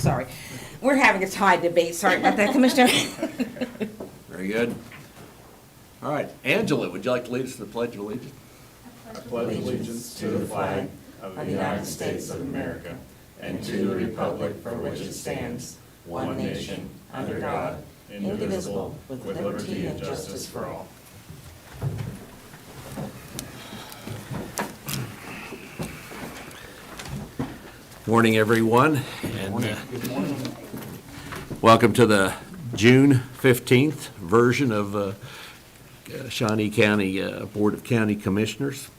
sorry. We're having a tie debate. Sorry about that, Commissioner. Very good. All right, Angela, would you like to lead us to the Pledge of Allegiance? I pledge allegiance to the flag of the United States of America and to the republic for which it stands, one nation, under God, indivisible, with liberty and justice for all. Morning, everyone. Good morning. Welcome to the June 15th version of Shawnee County Board of County Commissioners.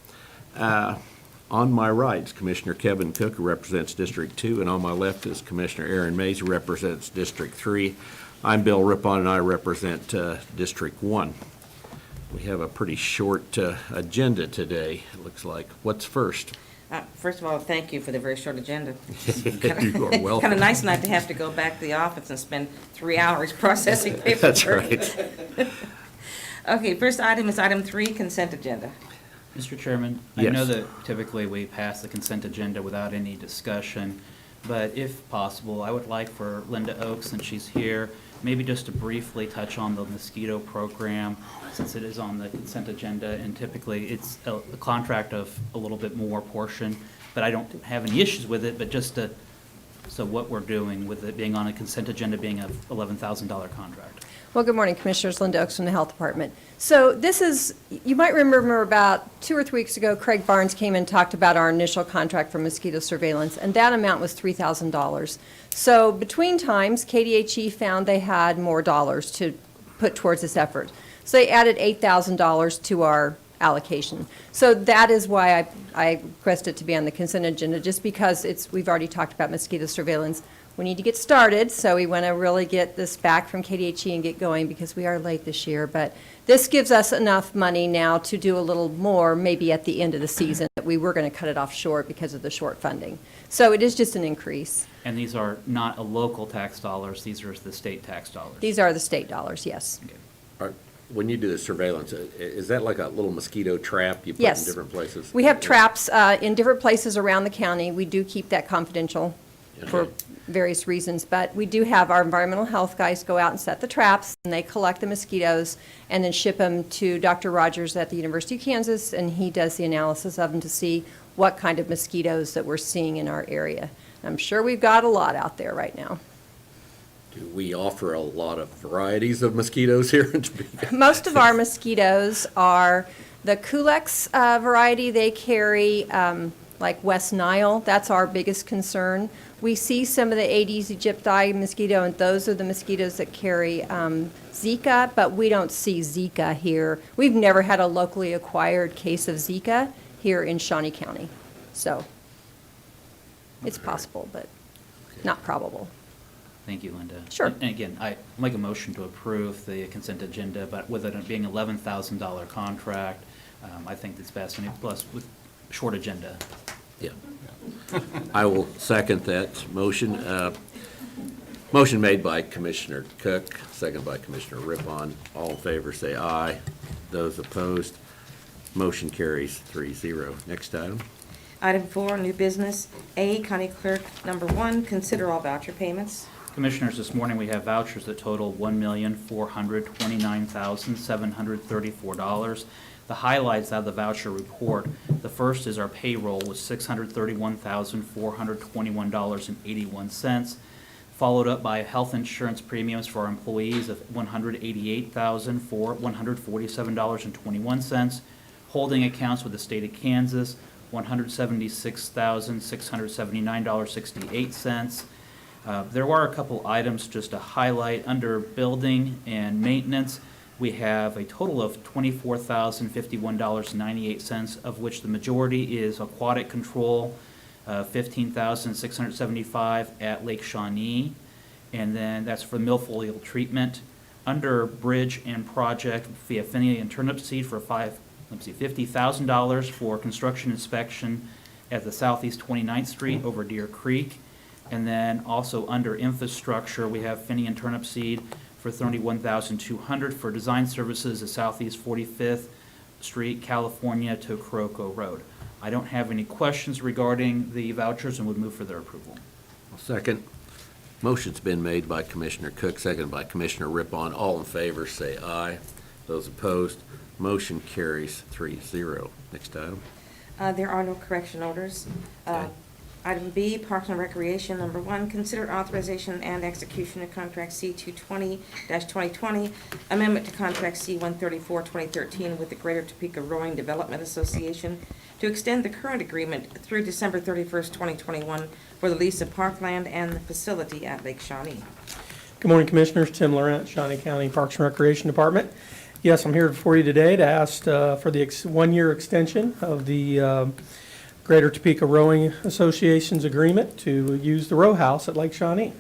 On my right is Commissioner Kevin Cook, who represents District 2, and on my left is Commissioner Aaron Mays, who represents District 3. I'm Bill Rippon, and I represent District 1. We have a pretty short agenda today, it looks like. What's first? First of all, thank you for the very short agenda. You are welcome. Kind of nice not to have to go back to the office and spend 3 hours processing paperwork. That's right. Okay, first item is item 3, consent agenda. Mr. Chairman, Yes. I know that typically we pass the consent agenda without any discussion, but if possible, I would like for Linda Oaks, since she's here, maybe just to briefly touch on the mosquito program, since it is on the consent agenda, and typically it's a contract of a little bit more portion, but I don't have any issues with it, but just to, so what we're doing with it being on a consent agenda being a $11,000 contract. Well, good morning, Commissioners. Linda Oaks from the Health Department. So this is, you might remember about 2 or 3 weeks ago, Craig Barnes came and talked about our initial contract for mosquito surveillance, and that amount was $3,000. So between times, KDHE found they had more dollars to put towards this effort. So they added $8,000 to our allocation. So that is why I requested it to be on the consent agenda, just because we've already talked about mosquito surveillance. We need to get started, so we want to really get this back from KDHE and get going because we are late this year. But this gives us enough money now to do a little more, maybe at the end of the season. We were going to cut it off short because of the short funding. So it is just an increase. And these are not a local tax dollars, these are the state tax dollars. These are the state dollars, yes. Okay. When you do the surveillance, is that like a little mosquito trap you put Yes. in different places? We have traps in different places around the county. We do keep that confidential for Okay. various reasons, but we do have our environmental health guys go out and set the traps, and they collect the mosquitoes and then ship them to Dr. Rogers at the University of Kansas, and he does the analysis of them to see what kind of mosquitoes that we're seeing in our area. I'm sure we've got a lot out there right now. Do we offer a lot of varieties of mosquitoes here in Topeka? Most of our mosquitoes are the Culex variety. They carry like West Nile. That's our biggest concern. We see some of the Aedes aegypti mosquito, and those are the mosquitoes that carry Zika, but we don't see Zika here. We've never had a locally acquired case of Zika here in Shawnee County. So it's possible, but not probable. Thank you, Linda. Sure. And again, I make a motion to approve the consent agenda, but with it being $11,000 contract, I think it's best, and plus with short agenda. Yeah. I will second that motion. Motion made by Commissioner Cook, second by Commissioner Rippon. All in favor, say aye. Those opposed, motion carries 3-0. Next item. Item 4, new business. A, County Clerk, number 1, consider all voucher payments. Commissioners, this morning we have vouchers that total $1,429,734. The highlights out of the voucher report, the first is our payroll was $631,421.81, followed up by health insurance premiums for our employees of $188,147.21, holding accounts with the state of Kansas, $176,679.68. There were a couple items just to highlight. Under building and maintenance, we have a total of $24,051.98, of which the majority is aquatic control, $15,675 at Lake Shawnee, and then that's for milfoil treatment. Under bridge and project, we have Finney and turnip seed for $50,000 for construction inspection at the Southeast 29th Street over Deer Creek. And then also under infrastructure, we have Finney and turnip seed for $31,200 for design services at Southeast 45th Street, California to Croco Road. I don't have any questions regarding the vouchers and would move for their approval. Second. Motion's been made by Commissioner Cook, seconded by Commissioner Rippon. All in favor, say aye. Those opposed, motion carries 3-0. Next item. There are no correction orders. Okay. Item B, Parks and Recreation, number 1, consider authorization and execution of contract C-220-2020, amendment to contract C-134-2013 with the Greater Topeka Rowing Development Association to extend the current agreement through December 31st, 2021 for the lease of parkland and the facility at Lake Shawnee. Good morning, Commissioners. Tim Laurent, Shawnee County Parks and Recreation Department. Yes, I'm here before you today to ask for the one-year extension of the Greater Topeka Rowing Association's agreement to use the row house at Lake Shawnee.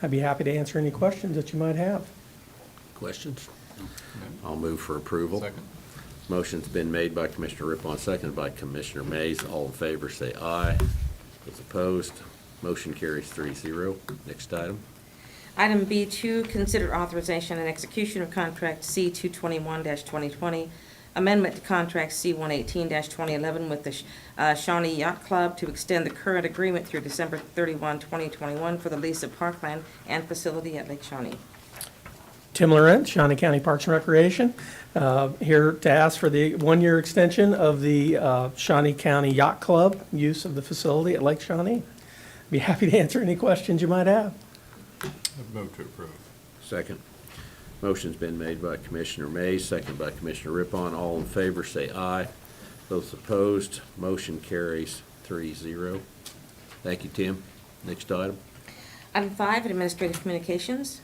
I'd be happy to answer any questions that you might have. Questions? I'll move for approval. Second. Motion's been made by Commissioner Rippon, seconded by Commissioner Mays. All in favor, say aye. Those opposed, motion carries 3-0. Next item. Item B2, consider authorization and execution of contract C-221-2020, amendment to contract C-118-2011 with the Shawnee Yacht Club to extend the current agreement through December 31, 2021 for the lease of parkland and facility at Lake Shawnee. Tim Laurent, Shawnee County Parks and Recreation, here to ask for the one-year extension of the Shawnee County Yacht Club use of the facility at Lake Shawnee. Be happy to answer any questions you might have. Move to approve. Second. Motion's been made by Commissioner Mays, seconded by Commissioner Rippon. All in favor, say aye. Those opposed, motion carries 3-0. Thank you, Tim. Next item. Item 5, administrative communications.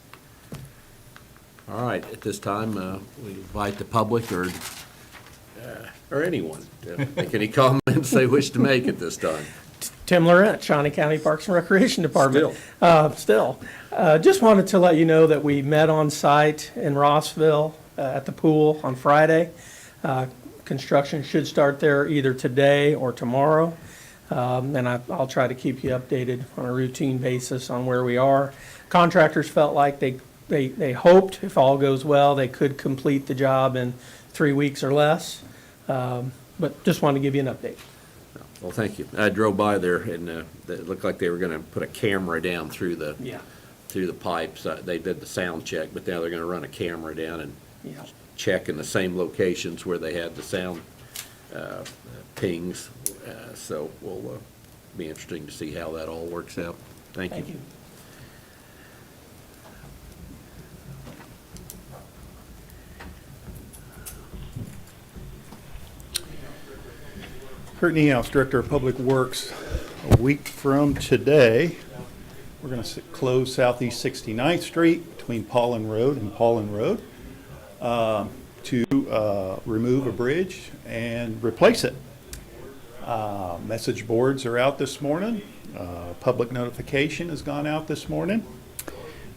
All right, at this time, we invite the public or anyone to make any comments they wish to make at this time. Tim Laurent, Shawnee County Parks and Recreation Department. Just wanted to let you know that we met on site in Rossville at the pool on Friday. Construction should start there either today or tomorrow. And I'll try to keep you updated on a routine basis on where we are. Contractors felt like they hoped, if all goes well, they could complete the job in 3 weeks or less. But just wanted to give you an update. Well, thank you. I drove by there and it looked like they were gonna put a camera down through the pipes. They did the sound check, but now they're gonna run a camera down and check in the same locations where they had the sound pings. So we'll be interesting to see how that all works out. Thank you. Kurt Niehaus, Director of Public Works. A week from today, we're going to close Southeast 69th Street between Paulin Road and Paulin Road to remove a bridge and replace it. Message boards are out this morning. Public notification has gone out this morning.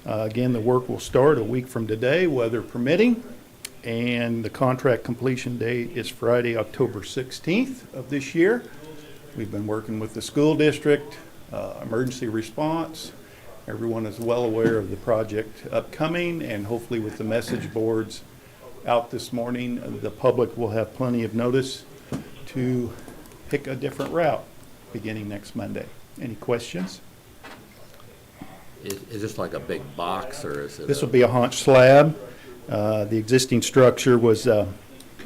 Again, the work will start a week from today, weather permitting. And the contract completion date is Friday, October 16th of this year. We've been working with the school district, emergency response. Everyone is well aware of the project upcoming, and hopefully with the message boards out this morning, the public will have plenty of notice to pick a different route beginning next Monday. Any questions? Is this like a big box or is it? This will be a haunch slab. The existing structure was a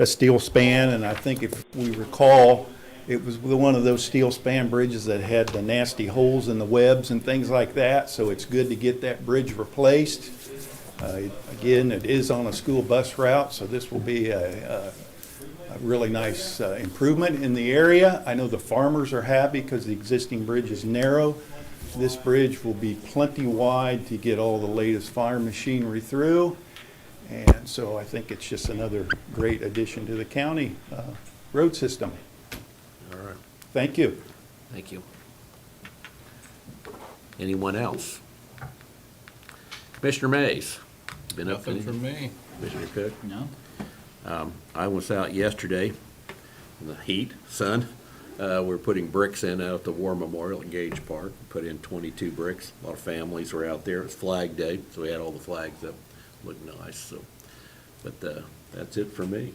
steel span, and I think if we recall, it was one of those steel span bridges that had the nasty holes in the webs and things like that, so it's good to get that bridge replaced. Again, it is on a school bus route, so this will be a really nice improvement in the area. I know the farmers are happy because the existing bridge is narrow. This bridge will be plenty wide to get all the latest fire machinery through. And so I think it's just another great addition to the county road system. All right. Thank you. Thank you. Anyone else? Commissioner Mays, been up Nothing any? from me. Commissioner Cook? No? I was out yesterday in the heat, sun. We're putting bricks in out at the War Memorial at Gage Park. Put in 22 bricks. A lot of families were out there. It's Flag Day, so we had all the flags up. Looked nice. So, but that's it for me.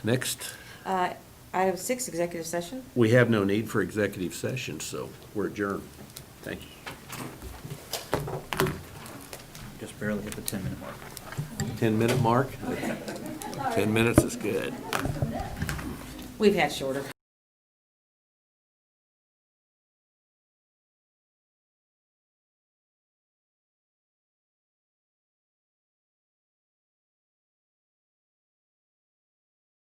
Next, Item 6, executive session. we have no need for executive session, so we're adjourned. Thank you. barely hit the 10-minute mark. 10-minute mark? 10 minutes is good. We've had shorter.